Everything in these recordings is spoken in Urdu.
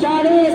40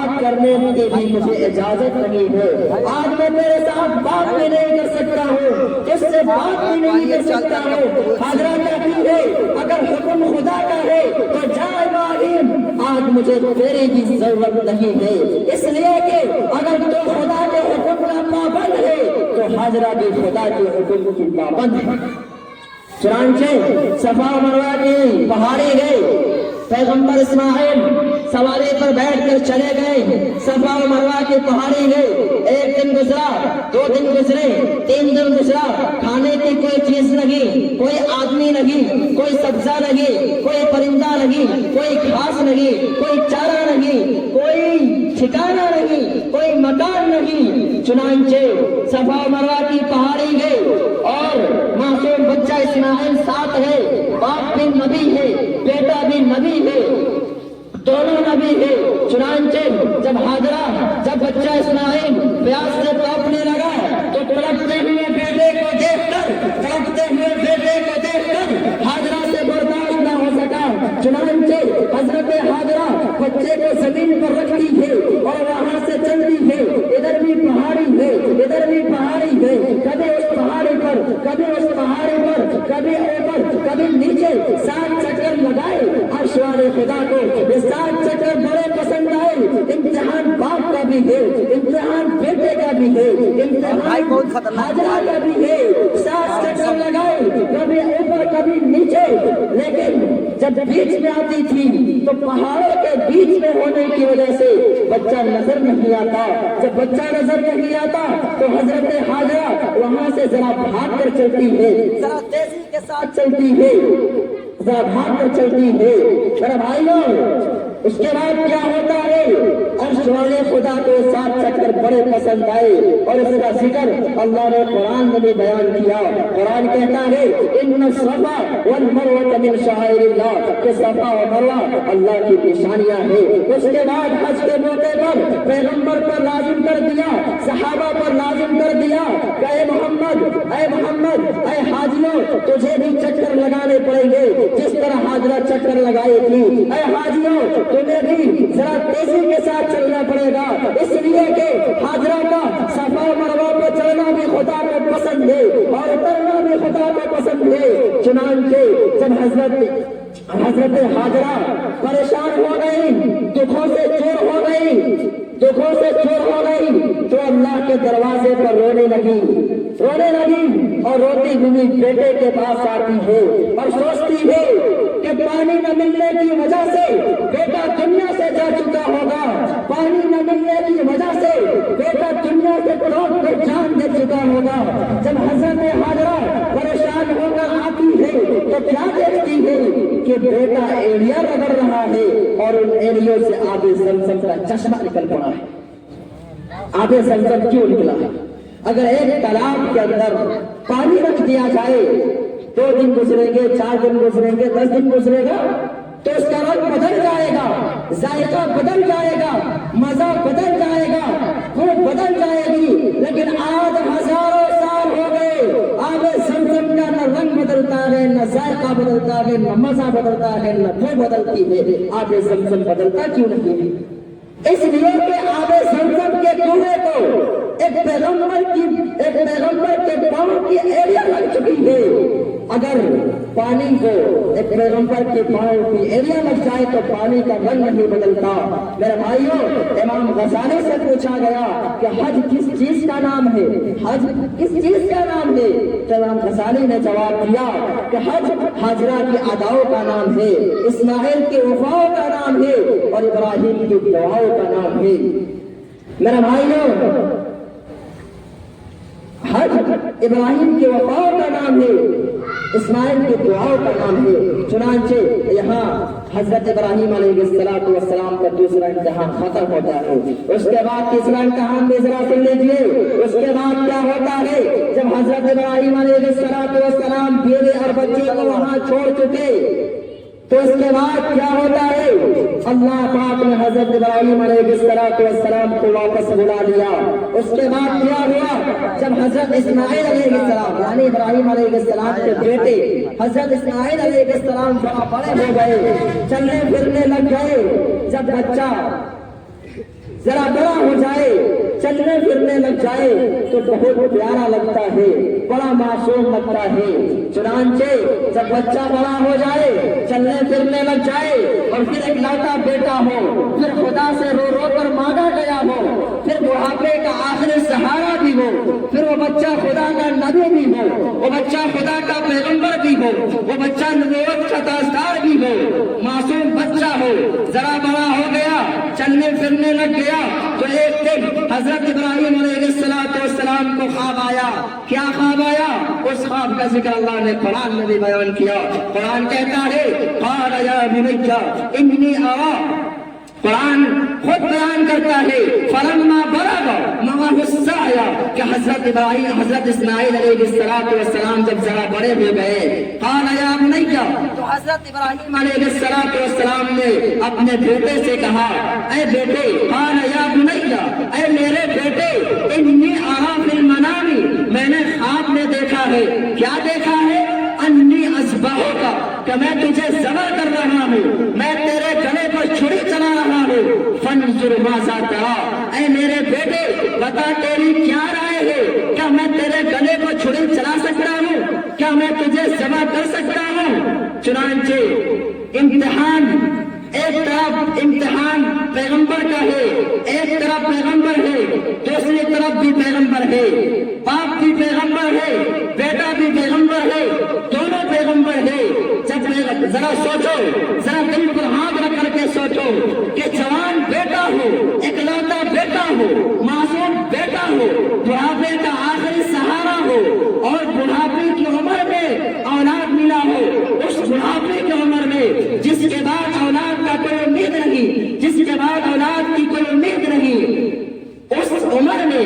بات کرنے کی بھی مجھے اجازت نہیں ہے. آج میں تیرے ساتھ بات بھی نہیں کر سکتا ہوں, اس سے بات بھی نہیں کر سکتا ہوں. حضرت کہتی ہے اگر حکم خدا کا ہے تو جا ابراہیم, آج مجھے تیری بھی ضرورت نہیں ہے, اس لیے کہ اگر تو خدا کے حکم کا پابند ہے تو حاضرہ بھی خدا کے حکم کی پابند ہے. چنانچہ صفا و مروہ کی پہاڑی گئے, پیغمبر اسماعیل سواری پر بیٹھ کر چلے گئے, صفا و مروہ کی پہاڑی گئے. ایک دن گزرا, 2 دن گزرے, 3 دن گزرا, کھانے کی کوئی چیز لگی, کوئی آدمی لگی, کوئی سبزہ لگی, کوئی پرندہ لگی, کوئی گھاس لگی, کوئی چارہ لگی, کوئی ٹھکانہ نہیں, کوئی مکان نہیں. چنانچہ صفا و مروہ کی پہاڑی گئے اور معصوم بچہ اسماعیل ساتھ ہے, باپ بھی نبی ہے, بیٹا بھی نبی ہے, دونوں نبی ہے. چنانچہ جب بچہ اسماعیل پیاس سے تڑپنے لگا تو تڑپتے ہوئے بیٹے کو دیکھ کر حاجرہ سے برداشت نہ ہو سکا. چنانچہ حضرت حاجرہ بچے کو زمین پر رکھتی ہے اور وہاں سے چلتی ہے, ادھر بھی پہاڑی ہے, ادھر بھی پہاڑی ہے, کبھی اس پہاڑی پر, کبھی اس پہاڑی پر, کبھی اوپر, کبھی نیچے, 7 چکر لگائے. عرش والے خدا کو یہ 7 چکر بڑے پسند آئے. امتحان باپ کا بھی ہے, امتحان بیٹے کا بھی ہے, امتحان حاجرہ کا بھی ہے. 7 چکر لگائے, کبھی اوپر کبھی نیچے, لیکن جب بیچ میں آتی تھی تو پہاڑوں کے بیچ میں ہونے کی وجہ سے بچہ نظر نہیں آتا. جب بچہ نظر نہیں آتا تو حضرت حاجرہ وہاں سے ذرا بھاگ کر چلتی ہے, ذرا تیزی کے ساتھ چلتی ہے, ذرا بھاگ کر چلتی ہے. میرے بھائیوں, اس کے بعد کیا ہوتا ہے, عرش والے خدا کو 7 چکر بڑے پسند آئے اور اس کا ذکر اللہ نے قرآن میں بھی بیان کیا. قرآن کہتا ہے ان الصفا والمروہ من شعائر اللہ, کہ صفا و مروہ اللہ کی نشانیاں ہیں. اس کے بعد حج کے موقع پر پیغمبر پر لازم کر دیا, صحابہ پر لازم کر دیا کہ اے محمد, اے حاجیوں, تجھے بھی چکر لگانے پڑیں گے جس طرح حاجرہ چکر لگائی تھی. اے حاجیوں, تمہیں بھی ذرا تیزی کے ساتھ چلنا پڑے گا, اس لیے کہ حاجرہ کا صفا و مروہ پہ چلنا بھی خدا کو پسند ہے اور اترنا بھی خدا کو پسند ہے. چنانچہ جب حضرت حاجرہ پریشان ہو گئی, دکھوں سے چور ہو گئی تو اللہ کے دروازے پر رونے لگی اور روتی ہوئی بیٹے کے پاس آتی ہے اور سوچتی ہے کہ پانی نہ ملنے کی وجہ سے بیٹا دنیا سے جا چکا ہوگا, پانی نہ ملنے کی وجہ سے بیٹا دنیا سے لوٹ کر جان دے چکا ہوگا. جب حضرت حاجرہ پریشان ہو کر آتی ہے تو کیا دیکھتی ہے کہ بیٹا ایڑیاں رگڑ رہا ہے اور ان ایڑیوں سے آب زمزم کا چشمہ نکل پڑا ہے. آب زمزم کیوں نکلا ہے؟ اگر ایک تالاب کے اندر پانی رکھ دیا جائے, 2 دن گزریں گے, 4 دن گزریں گے, 10 دن گزرے گا تو اس کا رنگ بدل جائے گا, ذائقہ بدل جائے گا, مزہ بدل جائے گا, خوب بدل جائے گی. لیکن آج ہزاروں سال ہو گئے, آب زمزم کا نہ رنگ بدلتا ہے, نہ ذائقہ بدلتا ہے, نہ مزہ بدلتا ہے, نہ بو بدلتی ہے. آب زمزم بدلتا کیوں نہیں ہے؟ اس لیے کہ آب زمزم کے کنویں کو ایک پیغمبر کے پاؤں کی ایڑیاں لگ چکی ہے. اگر پانی کو ایک پیغمبر کے پاؤں کی ایڑیاں لگ جائے تو پانی کا رنگ نہیں بدلتا. میرے بھائیوں, امام غزالی سے پوچھا گیا کہ حج کس چیز کا نام ہے, حج کس چیز کا نام ہے؟ تو امام غزالی نے جواب دیا کہ حج حاجرہ کی اداؤں کا نام ہے, اسماعیل کی وفاؤں کا نام ہے اور ابراہیم کی دعاؤں کا نام ہے. میرے بھائیوں, حج ابراہیم کی وفاؤں کا نام ہے, اسماعیل کی دعاؤں کا نام ہے. چنانچہ یہاں حضرت ابراہیم علیہ السلام کا دوسرا امتحان ختم ہوتا ہے. اس کے بعد تیسرا امتحان بھی ذرا سن لیجیے. اس کے بعد کیا ہوتا ہے, جب حضرت ابراہیم علیہ السلام بیوی اور بچے کو وہاں چھوڑ چکے تو اس کے بعد کیا ہوتا ہے, اللہ پاک نے حضرت ابراہیم علیہ السلام کو واپس بلا لیا. اس کے بعد کیا ہوا, جب حضرت اسماعیل علیہ السلام یعنی ابراہیم علیہ السلام کے بیٹے حضرت اسماعیل علیہ السلام بڑے ہو گئے, چلنے پھرنے لگ گئے, جب بچہ ذرا بڑا ہو جائے چلنے پھرنے لگ جائے تو بہت پیارا لگتا ہے، بڑا معصوم لگتا ہے۔ چنانچہ جب بچہ بڑا ہو جائے چلنے پھرنے لگ جائے اور پھر ایک لوٹا بیٹا ہو، پھر خدا سے رو رو کر مانگا گیا ہو، پھر بڑھاپے کا آخری سہارا بھی ہو، پھر وہ بچہ خدا کا نبی بھی ہو، وہ بچہ خدا کا پیغمبر بھی ہو، وہ بچہ نبوت کا تاجدار بھی ہو، معصوم بچہ ہو، ذرا بڑا ہو گیا چلنے پھرنے لگ گیا تو ایک دن حضرت ابراہیم علیہ السلام کو خواب آیا۔ کیا خواب آیا؟ اس خواب کا ذکر اللہ نے قرآن میں بھی بیان کیا۔ قرآن کہتا ہے قال یا بنی انی ارا، قرآن خود بیان کرتا ہے فلما بلغ معه السعی کہ حضرت ابراہیم حضرت اسماعیل علیہ السلام جب ذرا بڑے ہو گئے قال یا بنی، تو حضرت ابراہیم علیہ السلام نے اپنے بیٹے سے کہا اے بیٹے، قال یا بنی اے میرے بیٹے، انی ارا فی المنام، میں نے خواب میں دیکھا ہے۔ کیا دیکھا ہے؟ انی اذبحک، کہ میں تجھے ذبح کر رہا ہوں، میں تیرے گلے پر چھری چلا رہا ہوں، فانظر ماذا تری، اے میرے بیٹے بتا تیری کیا رائے ہے؟ کیا میں تیرے گلے پر چھری چلا سکتا ہوں؟ کیا میں تجھے ذبح کر سکتا ہوں؟ چنانچہ امتحان، ایک طرف امتحان پیغمبر کا ہے، ایک طرف پیغمبر ہے، دوسری طرف بھی پیغمبر ہے، باپ بھی پیغمبر ہے، بیٹا بھی پیغمبر ہے، دونوں پیغمبر ہے۔ جب ذرا سوچو، ذرا دل پر ہاتھ رکھ کر کے سوچو کہ جوان بیٹا ہو، اکلوتا بیٹا ہو، معصوم بیٹا ہو، بڑھاپے کا آخری سہارا ہو اور بڑھاپے کی عمر میں اولاد ملا ہو، اس بڑھاپے کی عمر میں جس کے بعد اولاد کا کوئی امید نہیں، جس کے بعد اولاد کی کوئی امید نہیں، اس عمر میں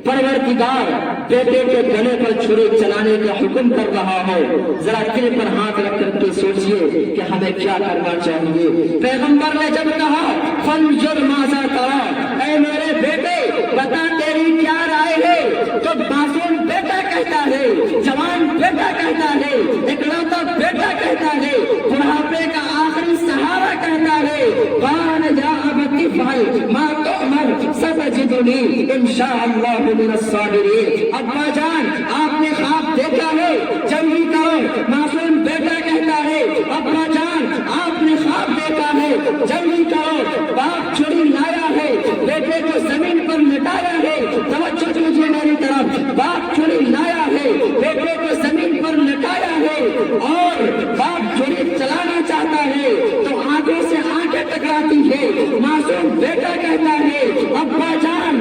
پروردگار بیٹے کے گلے پر چھری چلانے کا حکم کر رہا ہو۔ ذرا دل پر ہاتھ رکھ کر کے سوچئے کہ ہمیں کیا کرنا چاہیے۔ پیغمبر نے جب کہا فانظر ماذا تری، اے میرے بیٹے بتا تیری کیا رائے ہے، تو معصوم بیٹا کہتا ہے، جوان بیٹا کہتا ہے، اکلوتا بیٹا کہتا ہے، بڑھاپے کا آخری سہارا کہتا ہے قال یا ابت افعل ما تؤمر ستجدنی ان شاء اللہ من الصابرین۔ ابا جان آپ نے خواب دیکھا ہے، جلدی کرو، معصوم بیٹا کہتا ہے ابا جان آپ نے خواب دیکھا ہے، جلدی کرو، باپ چھری لایا ہے، بیٹے کو زمین پر لٹایا ہے، توجہ کیجیے میری طرف، باپ چھری لایا ہے، بیٹے کو زمین پر لٹایا ہے اور باپ چھری چلانا چاہتا ہے تو آنکھوں سے آنکھیں ٹکراتی ہے، معصوم بیٹا کہتا ہے ابا جان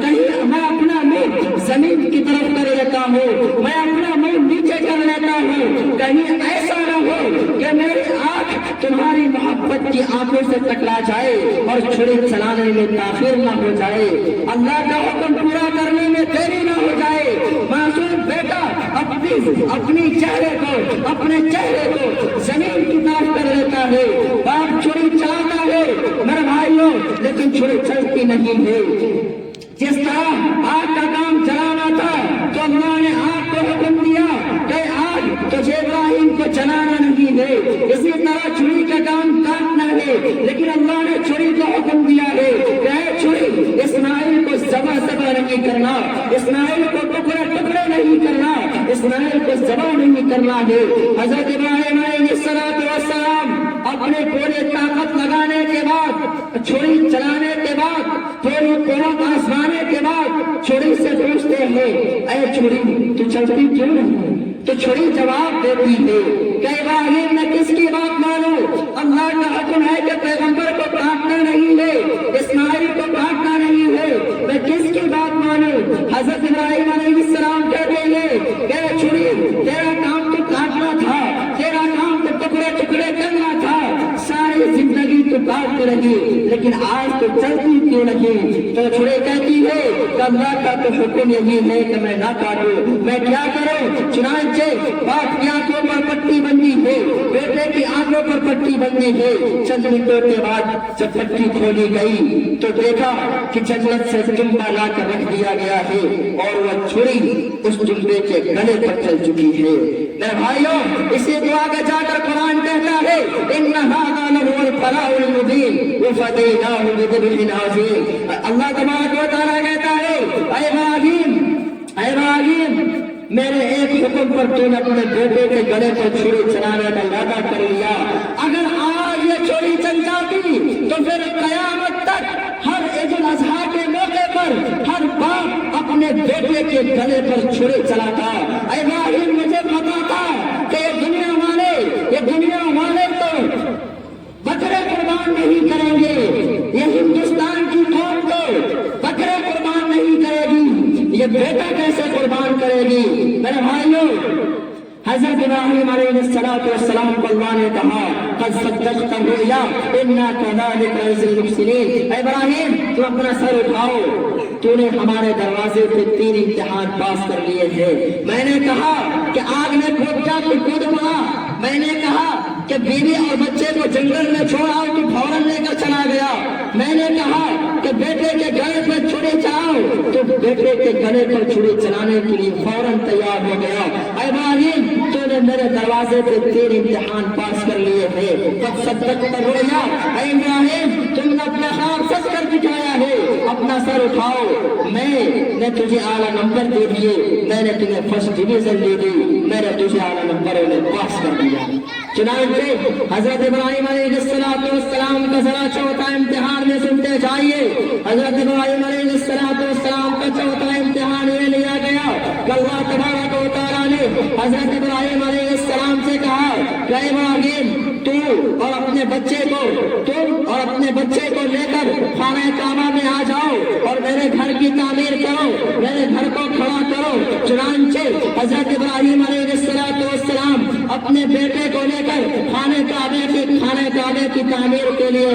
کہیں میں اپنا منہ زمین کی طرف کر لیتا ہوں، میں اپنا منہ نیچے کر لیتا ہوں، کہیں ایسا نہ ہو کہ میری آنکھ تمہاری محبت کی آنکھوں سے ٹکرا جائے اور چھری چلانے میں تاخیر نہ ہو جائے، اللہ کا حکم پورا کرنے میں دیری نہ ہو جائے۔ معصوم بیٹا اپنے چہرے کو زمین کی طرف کر لیتا ہے، باپ چھری چلاتا ہے میرے بھائیوں، لیکن چھری چلتی نہیں ہے۔ جس طرح آگ کا کام چلانا تھا تو اللہ نے آگ کو حکم دیا کہ آگ تجھے ابراہیم کو چلانا نہیں ہے، اسی طرح چھری کا کام کاٹنا ہے، لیکن اللہ نے چھری کو حکم دیا ہے کہ اے چھری اسماعیل کو ذبح نہیں کرنا، اسماعیل کو ٹکڑے نہیں کرنا، اسماعیل کو ذبح نہیں کرنا ہے۔ حضرت ابراہیم علیہ السلام اپنے پورے طاقت لگانے کے بعد، چھری چلانے کے بعد، پوری قوت آزمانے کے بعد چھری سے پوچھتے ہیں اے چھری تو چلتی کیوں نہیں؟ تو چھری جواب دیتی ہے کہ ابراہیم میں کس کی بات مانوں؟ اللہ کا حکم ہے کہ پیغمبر کو کاٹنا نہیں ہے، اسماعیل کو کاٹنا نہیں ہے، میں کس کی بات مانوں؟ حضرت ابراہیم علیہ السلام کہتے ہیں کہ چھری تیرا کام تو کاٹنا تھا، تیرا کام تو ٹکڑے کرنا تھا، ساری زندگی تو کاٹتے رہی، لیکن آج تو چلتی چھری کیوں نہیں؟ تو چھری کہتی ہے کہ اللہ کا تو حکم یہی ہے کہ میں نہ کاٹوں، میں کیا کروں؟ چنانچہ باپ کی آنکھوں پر پٹی بندھی ہے، بیٹے کی آنکھوں پر پٹی بندھی ہے۔ چند منٹوں کے بعد جب پٹی کھولی گئی تو دیکھا کہ جنت سے دمبا لا کر رکھ دیا گیا ہے اور وہ چھری اس دمبے کے گلے پر چل چکی ہے۔ میرے بھائیوں، اسی کو آگے جا کر قرآن کہتا ہے ان هذا لهو البلاء المبین وفدیناہ بذبح عظیم۔ اللہ تبارک و تعالیٰ کہتا ہے اے ابراہیم، میرے ایک حکم پر تو نے اپنے بیٹے کے گلے پر چھری چلانے کا وعدہ کر لیا، اگر آج یہ چھری چل جاتی تو پھر قیامت تک ہر عید الاضحیٰ کے موقع پر ہر باپ اپنے بیٹے کے گلے پر چھری چلاتا۔ اے ابراہیم، مجھے پتا تھا کہ یہ دنیا والے تو بکرے قربان نہیں کریں گے، یہ ہندوستان کی قوم تو بکرے قربان نہیں کرے گی، یہ بیٹا کیسے قربان کرے گی؟ میرے بھائیوں، حضرت ابراہیم علیہ السلام کو اللہ نے کہا قد صدقت الرؤیا انا كذلك نجزي المحسنین۔ اے ابراہیم، تو اپنا سر اٹھاؤ، تو نے ہمارے دروازے پہ 3 امتحان پاس کر لیے ہیں۔ میں نے کہا کہ آگ میں کود جا تو کود پڑا، میں نے کہا کہ بیوی اور بچے کو جنگل میں چھوڑا تو فوراً لے کر چلا گیا، میں نے کہا کہ بیٹے کے گلے پر چھری چلاؤ تو بیٹے کے گلے پر چھری چلانے کے لیے فوراً تیار ہو گیا۔ اے ابراہیم، تو نے میرے دروازے پہ 3 امتحان پاس کر لیے ہیں۔ قد صدقت الرؤیا، اے ابراہیم، تم نے اپنا خواب سچ کر دکھایا ہے، اپنا سر اٹھاؤ، میں نے تجھے اعلیٰ نمبر دے دیے، میں نے تمہیں فرسٹ ڈویژن دے دی، میں نے تجھے اعلیٰ نمبروں میں پاس کر دیا۔ چنانچہ حضرت ابراہیم علیہ السلام کا ذرا چوتھا امتحان میں سنتے جائیے۔ حضرت ابراہیم علیہ السلام کا چوتھا امتحان یہ لیا گیا کہ اللہ تبارک و تعالیٰ نے حضرت ابراہیم علیہ السلام سے کہا کہ ابراہیم، تو اور اپنے بچے کو لے کر خانہ کعبہ میں آ جاؤ اور میرے گھر کی تعمیر کرو، میرے گھر کو کھڑا کرو۔ چنانچہ حضرت ابراہیم علیہ السلام اپنے بیٹے کو لے کر خانہ کعبے کی تعمیر کے لیے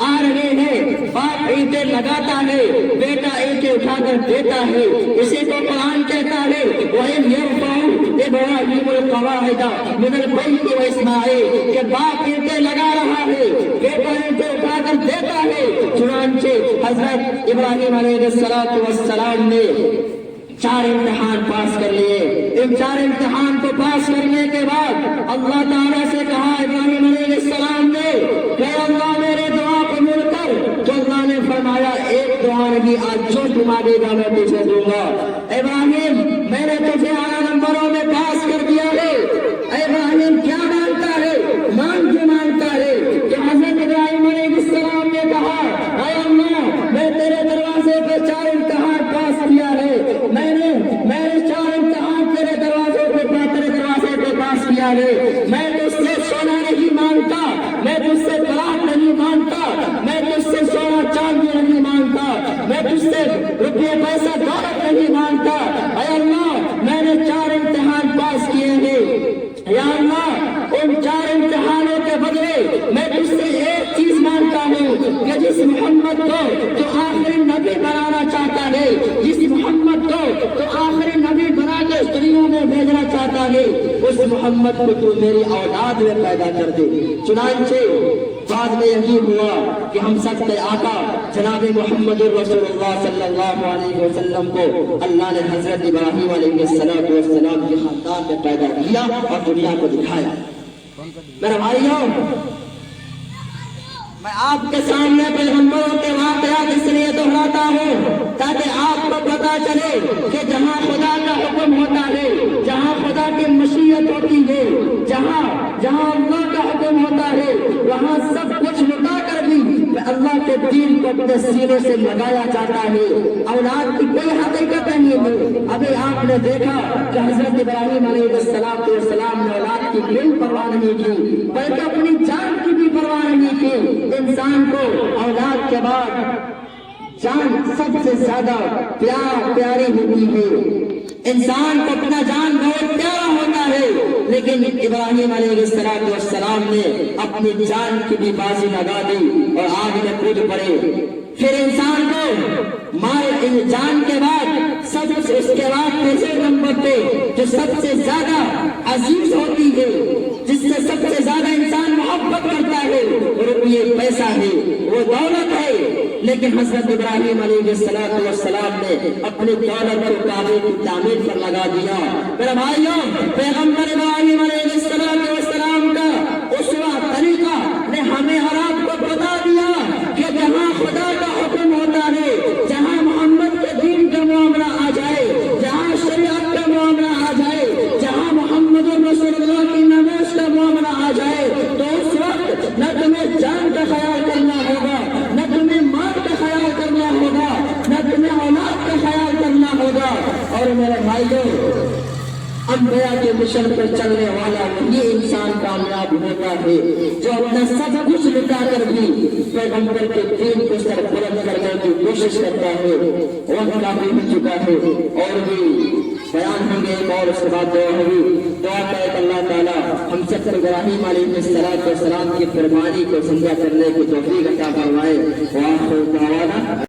آ رہے ہیں۔ باپ اینٹیں لگاتا ہے، بیٹا اینٹیں اٹھا کر دیتا ہے۔ اسی کو قرآن کہتا ہے وَإِذْ يَرْفَعُ إِبْرَاهِيمُ الْقَوَاعِدَ مِنَ الْبَيْتِ وَإِسْمَاعِيلُ، کہ باپ اینٹیں لگا رہا ہے، بیٹا اینٹیں اٹھا کر دیتا ہے۔ چنانچہ حضرت ابراہیم علیہ السلام نے 4 امتحان پاس کر لیے۔ ان 4 امتحان کو پاس کرنے کے بعد اللہ تعالیٰ سے کہا ابراہیم علیہ السلام نے کہ اللہ میرے دعا قبول کر، تو اللہ نے فرمایا ایک دعا نہیں، آج جو تم مانگے گا میں تجھے دوں گا۔ ابراہیم، میں نے تجھے اعلیٰ نمبروں میں پاس کر دیا ہے۔ ابراہیم کیا مانگتا ہے؟ جو مانگتا ہے کہ حضرت ابراہیم علیہ السلام نے کہا اے اللہ، میں تیرے دروازے پہ 4 امتحان پاس کیا ہے، میں نے 4 امتحان تیرے دروازے پہ پاس کیا ہے۔ میں تجھ سے سونا نہیں مانگتا، میں تجھ سے طلاق نہیں مانگتا، میں تجھ سے سونا چاندی نہیں مانگتا، میں تجھ سے روپے پیسہ دولت نہیں مانگتا۔ اے اللہ، میں نے 4 امتحان پاس کیے ہیں، یا اللہ ان 4 امتحانوں کے بدلے میں تجھ سے ایک چیز مانگتا ہوں کہ جس محمد کو تو آخری نبی بنانا چاہتا ہے، جس محمد کو تو آخری نبی بنا کے دنیا میں بھیجنا چاہتا ہے، اس محمد کو تو میری اولاد میں پیدا کر دے۔ چنانچہ بعد میں یہی ہوا کہ ہم سب کے آقا جناب محمد رسول اللہ صلی اللہ علیہ وسلم کو اللہ نے حضرت ابراہیم علیہ السلام کے خاندان میں پیدا کیا اور دنیا کو دکھایا۔ میرے بھائیوں، میں آپ کے سامنے پیغمبروں کے واقعات اس لیے دہراتا ہوں تاکہ آپ کو پتا چلے کہ جہاں خدا کا حکم ہوتا ہے، جہاں خدا کی مشیت ہوتی ہے، جہاں اللہ کا حکم ہوتا ہے، وہاں سب کچھ لٹا کر بھی اللہ کے دین کو اپنے سینے سے لگایا جاتا ہے۔ اولاد کی کوئی حقیقت نہیں ہے۔ ابھی آپ نے دیکھا کہ حضرت ابراہیم علیہ السلام نے اولاد کی کوئی پرواہ نہیں کی، بلکہ اپنی جان کی بھی پرواہ نہیں کی۔ انسان کو اولاد کے بعد جان سب سے زیادہ پیاری ہوتی ہے، انسان کو اپنا جان بہت پیارا ہوتا ہے، لیکن ابراہیم علیہ السلام نے اپنی جان کی بھی بازی لگا دی اور آگ میں کود پڑے۔ پھر انسان کو مال جان کے بعد اس کے بعد تیسرے نمبر پہ جو سب سے زیادہ عزیز ہوتی ہے، جس سے سب سے زیادہ انسان محبت کرتا ہے، اور یہ پیسہ ہے، وہ دولت ہے۔ لیکن حضرت ابراہیم علیہ السلام نے اپنی دولت کو کعبے کی تعمیر پر لگا دیا۔ میرے بھائیوں، پیغمبر ابراہیم علیہ السلام کا اسوہ طریقہ نے ہمیں اور آپ کو بتا دیا کہ جہاں خدا کا حکم ہوتا ہے، جہاں محمد کے دین کا معاملہ آ جائے، جہاں شریعت کا معاملہ آ جائے، جہاں محمد رسول اللہ کی نماز کا معاملہ آ جائے، تو اس وقت نہ تمہیں جان کا خیال کرنا ہوگا، نہ تمہیں مال کا خیال کرنا ہوگا، نہ تمہیں اولاد کا خیال کرنا ہوگا۔ اور میرے بھائیوں، انبیاء کے مشن پر چلنے والا یہ انسان کامیاب ہوتا ہے جو اپنا سب کچھ لٹا کر بھی پیغمبر کے دین کو سر بلند کرنے کی کوشش کرتا ہے۔ وقت کافی ہو چکا ہے اور بھی بیان ہوں گے اور اس کے بعد دعا ہوگی۔ دعا کرے کہ اللہ تعالیٰ ہم سب پر ابراہیم علیہ السلام کی فرمانی کو زندہ کرنے کی توفیق عطا فرمائے۔ وآخر دعوانا